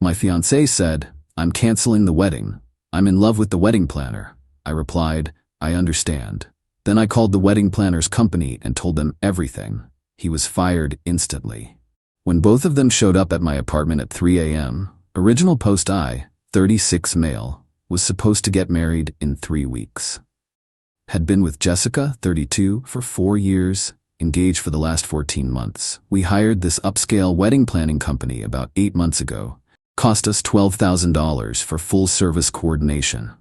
My fiancée said, "I'm canceling the wedding. I'm in love with the wedding planner." I replied, "I understand." Then I called the wedding planner's company and told them everything. He was fired instantly. When both of them showed up at my apartment at 3 a.m., original post I, 36 male, was supposed to get married in 3 weeks. Had been with Jessica, 32, for 4 years, engaged for the last 14 months. We hired this upscale wedding planning company about 8 months ago. Cost us $12,000 for full-service coordination.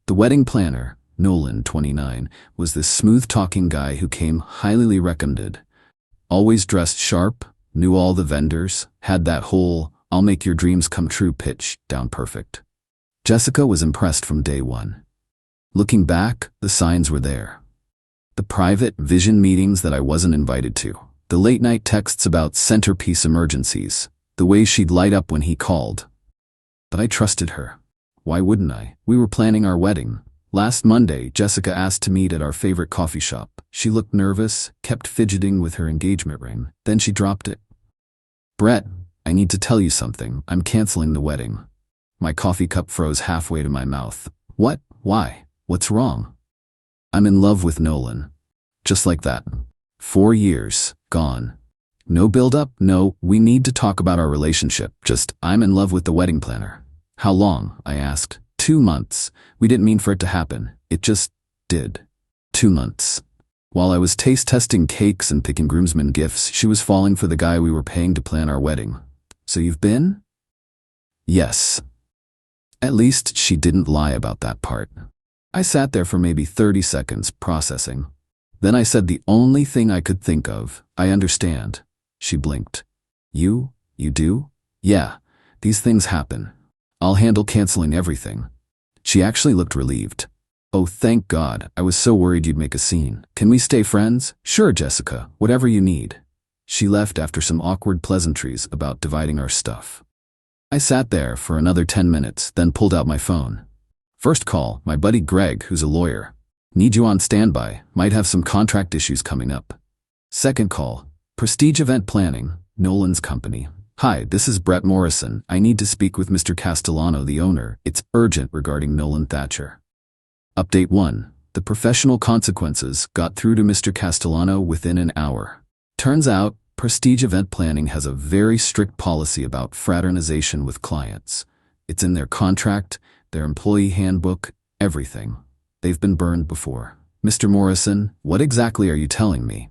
The wedding planner, Nolan, 29, was this smooth-talking guy who came highly recommended. Always dressed sharp, knew all the vendors, had that whole "I'll make your dreams come true" pitch down perfect. Jessica was impressed from day one. Looking back, the signs were there. The private vision meetings that I wasn't invited to. The late-night texts about centerpiece emergencies. The way she'd light up when he called. But I trusted her. Why wouldn't I? We were planning our wedding. Last Monday, Jessica asked to meet at our favorite coffee shop. She looked nervous, kept fidgeting with her engagement ring. Then she dropped it. "Brett, I need to tell you something. I'm canceling the wedding." My coffee cup froze halfway to my mouth. "What? Why? What's wrong?" "I'm in love with Nolan." Just like that. 4 years, gone. No build-up, no, we need to talk about our relationship. Just, I'm in love with the wedding planner. "How long?" I asked. 2 months. We didn't mean for it to happen. It just did. 2 months. While I was taste testing cakes and picking groomsmen gifts, she was falling for the guy we were paying to plan our wedding. "So you've been?" "Yes." At least she didn't lie about that part. I sat there for maybe 30 seconds, processing. Then I said the only thing I could think of, "I understand." She blinked. You do?" "Yeah, these things happen. I'll handle canceling everything." She actually looked relieved. "Oh, thank God, I was so worried you'd make a scene. Can we stay friends?" "Sure, Jessica, whatever you need." She left after some awkward pleasantries about dividing our stuff. I sat there for another 10 minutes, then pulled out my phone. First call, my buddy Greg, who's a lawyer. "Need you on standby, might have some contract issues coming up." Second call, Prestige Event Planning, Nolan's company. "Hi, this is Brett Morrison. I need to speak with Mr. Castellano, the owner. It's urgent regarding Nolan Thatcher." Update 1. The professional consequences got through to Mr. Castellano within an hour. Turns out, Prestige Event Planning has a very strict policy about fraternization with clients. It's in their contract, their employee handbook, everything. They've been burned before. "Mr. Morrison, what exactly are you telling me?"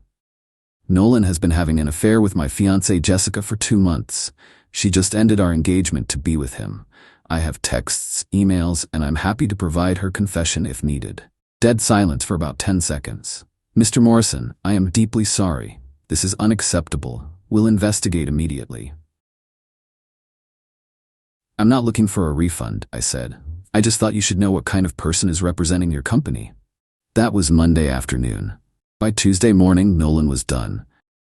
"Nolan has been having an affair with my fiancée Jessica for 2 months. She just ended our engagement to be with him. I have texts, emails, and I'm happy to provide her confession if needed." Dead silence for about 10 seconds. "Mr. Morrison, I am deeply sorry. This is unacceptable. We'll investigate immediately." "I'm not looking for a refund," I said. "I just thought you should know what kind of person is representing your company." That was Monday afternoon. By Tuesday morning, Nolan was done.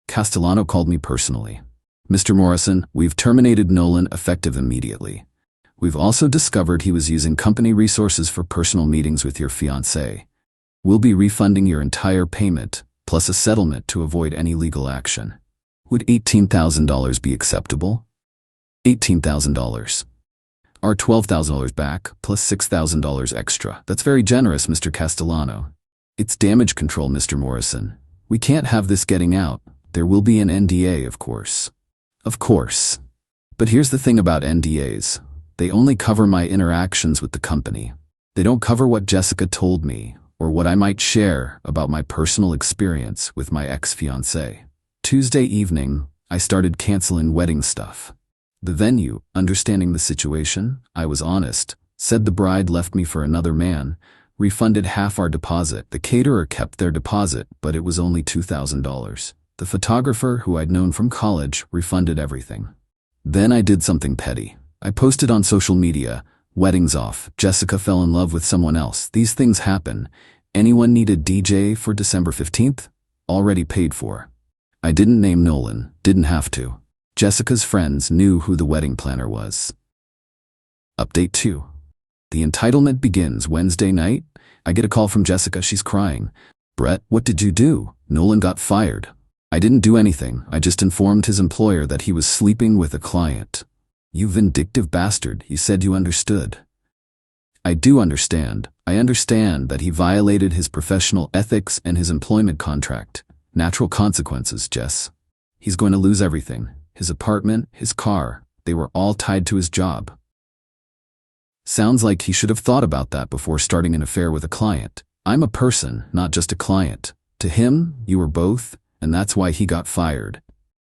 Castellano called me personally. "Mr. Morrison, we've terminated Nolan effective immediately. We've also discovered he was using company resources for personal meetings with your fiancée. We'll be refunding your entire payment, plus a settlement to avoid any legal action. Would $18,000 be acceptable?" $18,000. Our $12,000 back, plus $6,000 extra. That's very generous, Mr. Castellano. "It's damage control, Mr. Morrison. We can't have this getting out. There will be an NDA, of course." "Of course. But here's the thing about NDAs. They only cover my interactions with the company. They don't cover what Jessica told me, or what I might share about my personal experience with my ex-fiancée." Tuesday evening, I started canceling wedding stuff. The venue, understanding the situation, I was honest, said the bride left me for another man, refunded half our deposit. The caterer kept their deposit, but it was only $2,000. The photographer, who I'd known from college, refunded everything. Then I did something petty. I posted on social media, "Wedding's off. Jessica fell in love with someone else. These things happen. Anyone need a DJ for December 15th? Already paid for." I didn't name Nolan, didn't have to. Jessica's friends knew who the wedding planner was. Update 2. The entitlement begins Wednesday night. I get a call from Jessica. She's crying. "Brett, what did you do? Nolan got fired." "I didn't do anything. I just informed his employer that he was sleeping with a client." You vindictive bastard, you said you understood. I do understand. I understand that he violated his professional ethics and his employment contract. Natural consequences, Jess. He's going to lose everything. His apartment, his car, they were all tied to his job. Sounds like he should have thought about that before starting an affair with a client. I'm a person, not just a client. To him, you were both, and that's why he got fired.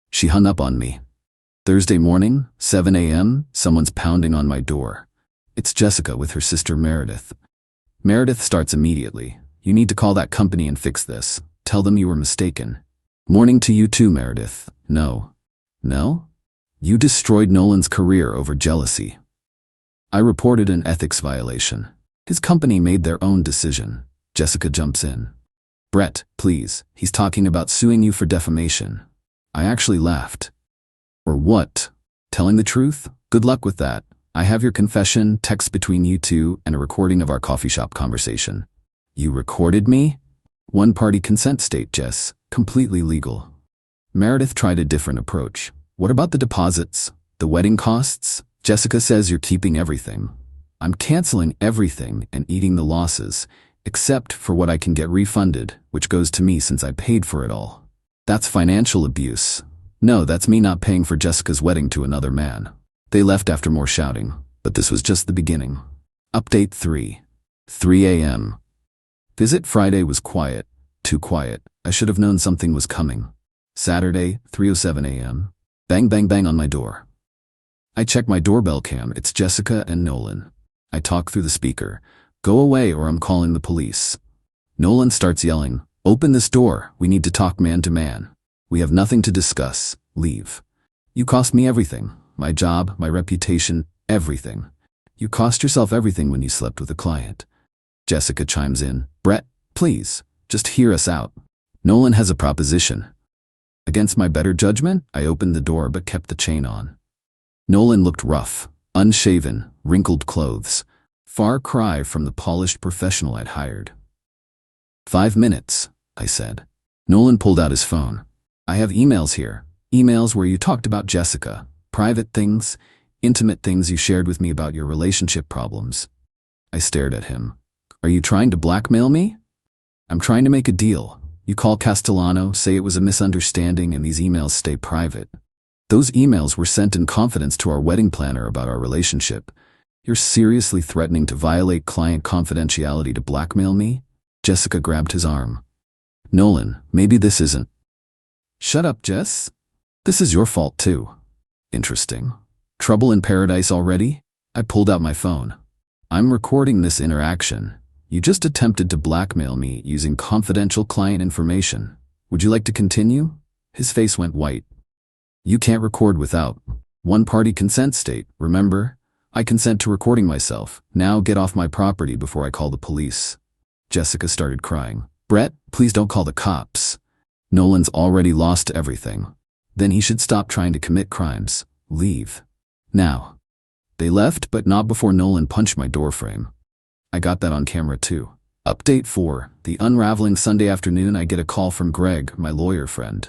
She hung up on me. Thursday morning, 7 a.m., someone's pounding on my door. It's Jessica with her sister Meredith. Meredith starts immediately. You need to call that company and fix this. Tell them you were mistaken. Morning to you too, Meredith. No. No? You destroyed Nolan's career over jealousy. I reported an ethics violation. His company made their own decision. Jessica jumps in. Brett, please, he's talking about suing you for defamation. I actually laughed. Or what? Telling the truth? Good luck with that. I have your confession, text between you two, and a recording of our coffee shop conversation. You recorded me? One-party consent state, Jess. Completely legal. Meredith tried a different approach. What about the deposits? The wedding costs? Jessica says you're keeping everything. I'm canceling everything and eating the losses, except for what I can get refunded, which goes to me since I paid for it all. That's financial abuse. No, that's me not paying for Jessica's wedding to another man. They left after more shouting, but this was just the beginning. Update 3. 3 a.m. Visit Friday was quiet. Too quiet. I should have known something was coming. Saturday, 3:07 a.m. Bang, bang, bang on my door. I check my doorbell cam. It's Jessica and Nolan. I talk through the speaker. Go away or I'm calling the police. Nolan starts yelling, open this door. We need to talk man to man. We have nothing to discuss. Leave. You cost me everything. My job, my reputation, everything. You cost yourself everything when you slept with a client. Jessica chimes in. Brett, please, just hear us out. Nolan has a proposition. Against my better judgment, I opened the door but kept the chain on. Nolan looked rough, unshaven, wrinkled clothes. Far cry from the polished professional I'd hired. 5 minutes, I said. Nolan pulled out his phone. I have emails here. Emails where you talked about Jessica. Private things, intimate things you shared with me about your relationship problems. I stared at him. Are you trying to blackmail me? I'm trying to make a deal. You call Castellano, say it was a misunderstanding, and these emails stay private. Those emails were sent in confidence to our wedding planner about our relationship. You're seriously threatening to violate client confidentiality to blackmail me? Jessica grabbed his arm. Nolan, maybe this isn't. Shut up, Jess. This is your fault too. Interesting. Trouble in paradise already? I pulled out my phone. I'm recording this interaction. You just attempted to blackmail me using confidential client information. Would you like to continue? His face went white. You can't record without. One-party consent state, remember? I consent to recording myself. Now get off my property before I call the police. Jessica started crying. Brett, please don't call the cops. Nolan's already lost everything. Then he should stop trying to commit crimes. Leave. Now. They left, but not before Nolan punched my doorframe. I got that on camera too. Update 4. The unraveling Sunday afternoon, I get a call from Greg, my lawyer friend.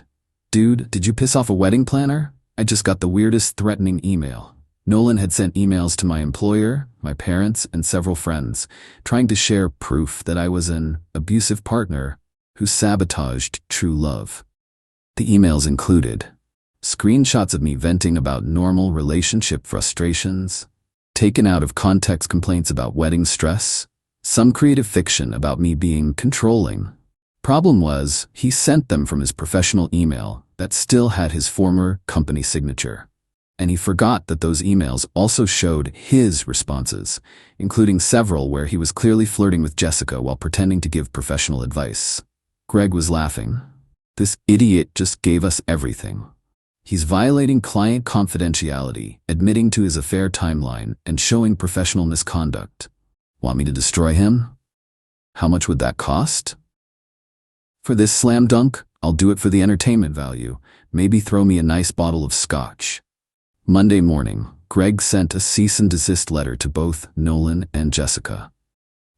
Dude, did you piss off a wedding planner? I just got the weirdest threatening email. Nolan had sent emails to my employer, my parents, and several friends, trying to share proof that I was an abusive partner who sabotaged true love. The emails included screenshots of me venting about normal relationship frustrations, taken out of context complaints about wedding stress, some creative fiction about me being controlling. Problem was, he sent them from his professional email that still had his former company signature. And he forgot that those emails also showed his responses, including several where he was clearly flirting with Jessica while pretending to give professional advice. Greg was laughing. This idiot just gave us everything. He's violating client confidentiality, admitting to his affair timeline, and showing professional misconduct. Want me to destroy him? How much would that cost? For this slam dunk, I'll do it for the entertainment value. Maybe throw me a nice bottle of scotch. Monday morning, Greg sent a cease and desist letter to both Nolan and Jessica.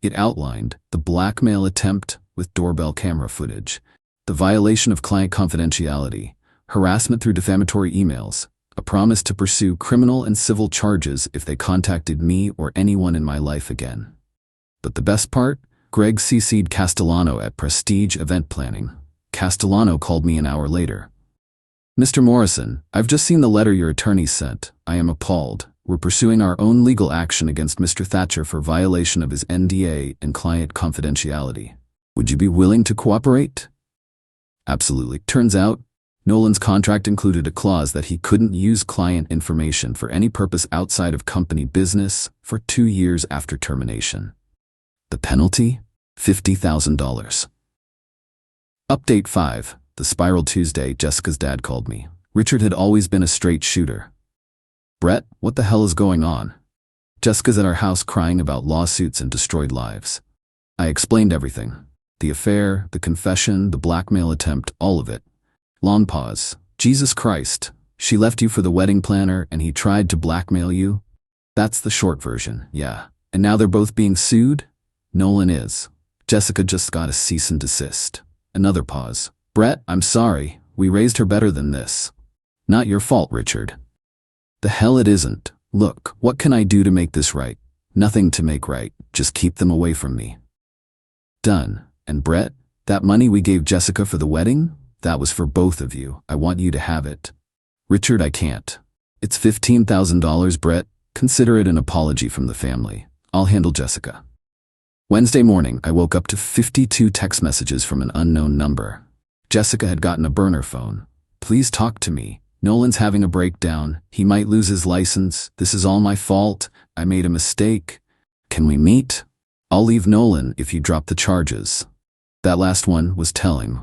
It outlined the blackmail attempt with doorbell camera footage, the violation of client confidentiality, harassment through defamatory emails, a promise to pursue criminal and civil charges if they contacted me or anyone in my life again. But the best part? Greg CC'd Castellano at Prestige Event Planning. Castellano called me an hour later. "Mr. Morrison, I've just seen the letter your attorney sent. I am appalled. We're pursuing our own legal action against Mr. Thatcher for violation of his NDA and client confidentiality. Would you be willing to cooperate?" "Absolutely." Turns out, Nolan's contract included a clause that he couldn't use client information for any purpose outside of company business for 2 years after termination. The penalty? $50,000. Update 5. The Spiral Tuesday. Jessica's dad called me. Richard had always been a straight shooter. "Brett, what the hell is going on?" "Jessica's at our house crying about lawsuits and destroyed lives." I explained everything. The affair, the confession, the blackmail attempt, all of it. Long pause. "Jesus Christ. She left you for the wedding planner and he tried to blackmail you?" "That's the short version, yeah. And now they're both being sued?" "Nolan is. Jessica just got a cease and desist." Another pause. "Brett, I'm sorry. We raised her better than this." "Not your fault, Richard." "The hell it isn't. Look, what can I do to make this right?" "Nothing to make right. Just keep them away from me." "Done. And Brett, that money we gave Jessica for the wedding? That was for both of you. I want you to have it." "Richard, I can't. It's $15,000, Brett. Consider it an apology from the family. I'll handle Jessica." Wednesday morning, I woke up to 52 text messages from an unknown number. Jessica had gotten a burner phone. "Please talk to me. Nolan's having a breakdown. He might lose his license. This is all my fault. I made a mistake. Can we meet? I'll leave Nolan if you drop the charges." That last one was telling.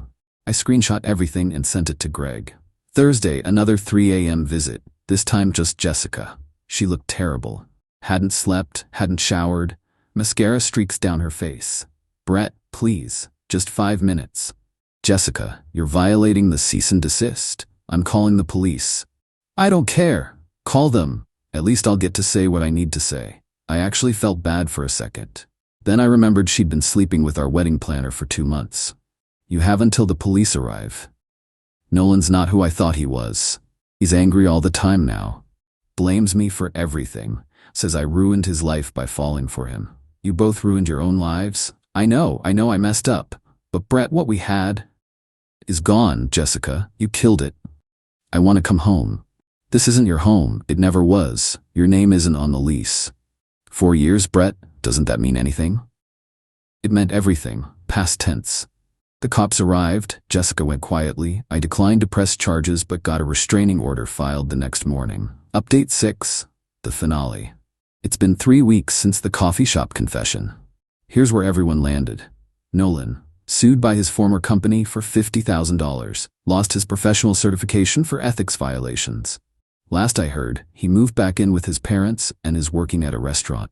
I screenshot everything and sent it to Greg. Thursday, another 3 a.m. visit, this time just Jessica. She looked terrible. Hadn't slept, hadn't showered. Mascara streaks down her face. "Brett, please, just 5 minutes." "Jessica, you're violating the cease and desist. I'm calling the police." "I don't care. Call them. At least I'll get to say what I need to say." I actually felt bad for a second. Then I remembered she'd been sleeping with our wedding planner for 2 months. "You have until the police arrive." Nolan's not who I thought he was. He's angry all the time now. Blames me for everything. Says I ruined his life by falling for him. You both ruined your own lives. I know I messed up. But Brett, what we had is gone, Jessica. You killed it. I want to come home. This isn't your home. It never was. Your name isn't on the lease. 4 years, Brett? Doesn't that mean anything? It meant everything. Past tense. The cops arrived. Jessica went quietly. I declined to press charges but got a restraining order filed the next morning. Update 6. The finale. It's been 3 weeks since the coffee shop confession. Here's where everyone landed. Nolan, sued by his former company for $50,000, lost his professional certification for ethics violations. Last I heard, he moved back in with his parents and is working at a restaurant.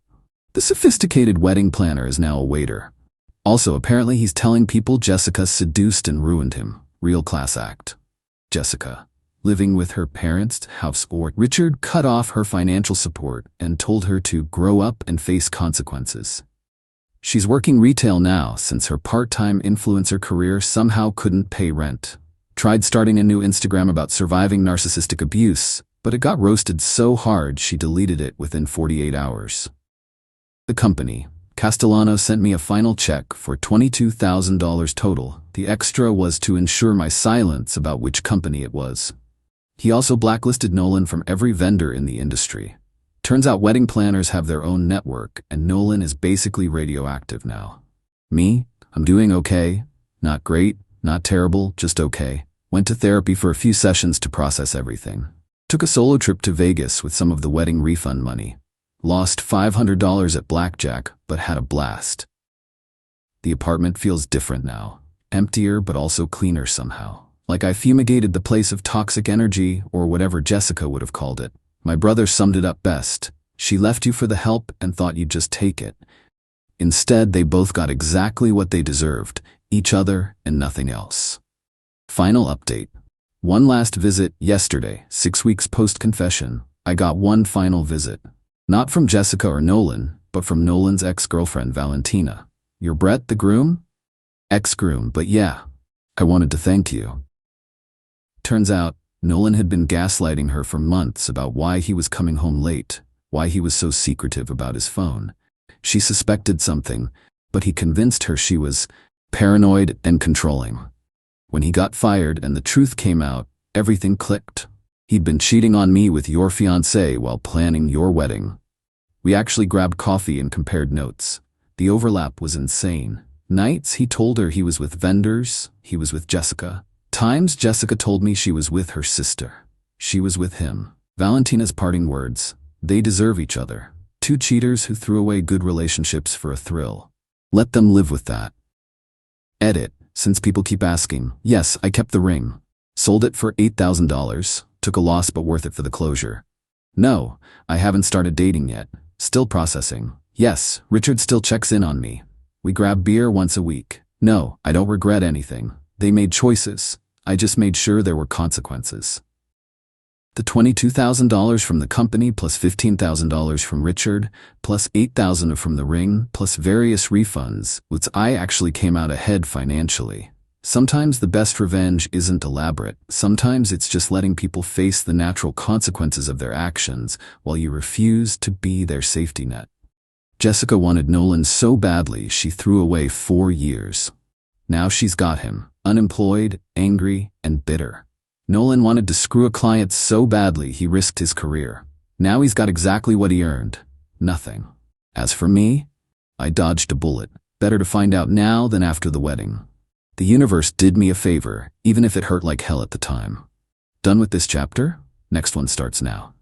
The sophisticated wedding planner is now a waiter. Also, apparently he's telling people Jessica seduced and ruined him. Real class act. Jessica, living with her parents' house, or Richard cut off her financial support and told her to grow up and face consequences. She's working retail now since her part-time influencer career somehow couldn't pay rent. Tried starting a new Instagram about surviving narcissistic abuse, but it got roasted so hard she deleted it within 48 hours. The company, Castellano, sent me a final check for $22,000 total. The extra was to ensure my silence about which company it was. He also blacklisted Nolan from every vendor in the industry. Turns out wedding planners have their own network, and Nolan is basically radioactive now. Me? I'm doing okay. Not great, not terrible, just okay. Went to therapy for a few sessions to process everything. Took a solo trip to Vegas with some of the wedding refund money. Lost $500 at blackjack, but had a blast. The apartment feels different now. Emptier, but also cleaner somehow. Like I fumigated the place of toxic energy, or whatever Jessica would have called it. My brother summed it up best. She left you for the help and thought you'd just take it. Instead, they both got exactly what they deserved, each other and nothing else. Final update. One last visit yesterday, 6 weeks post-confession. I got one final visit. Not from Jessica or Nolan, but from Nolan's ex-girlfriend, Valentina. You're Brett, the groom? Ex-groom, but yeah. I wanted to thank you. Turns out, Nolan had been gaslighting her for months about why he was coming home late, why he was so secretive about his phone. She suspected something, but he convinced her she was paranoid and controlling. When he got fired and the truth came out, everything clicked. He'd been cheating on me with your fiancée while planning your wedding. We actually grabbed coffee and compared notes. The overlap was insane. Nights he told her he was with vendors, he was with Jessica. Times Jessica told me she was with her sister. She was with him. Valentina's parting words: they deserve each other. Two cheaters who threw away good relationships for a thrill. Let them live with that. Edit, since people keep asking. Yes, I kept the ring. Sold it for $8,000. Took a loss but worth it for the closure. No, I haven't started dating yet. Still processing. Yes, Richard still checks in on me. We grab beer once a week. No, I don't regret anything. They made choices. I just made sure there were consequences. The $22,000 from the company plus $15,000 from Richard, plus $8,000 from the ring, plus various refunds, which I actually came out ahead financially. Sometimes the best revenge isn't elaborate. Sometimes it's just letting people face the natural consequences of their actions while you refuse to be their safety net. Jessica wanted Nolan so badly she threw away 4 years. Now she's got him, unemployed, angry, and bitter. Nolan wanted to screw a client so badly he risked his career. Now he's got exactly what he earned. Nothing. As for me, I dodged a bullet. Better to find out now than after the wedding. The universe did me a favor, even if it hurt like hell at the time. Done with this chapter? Next one starts now.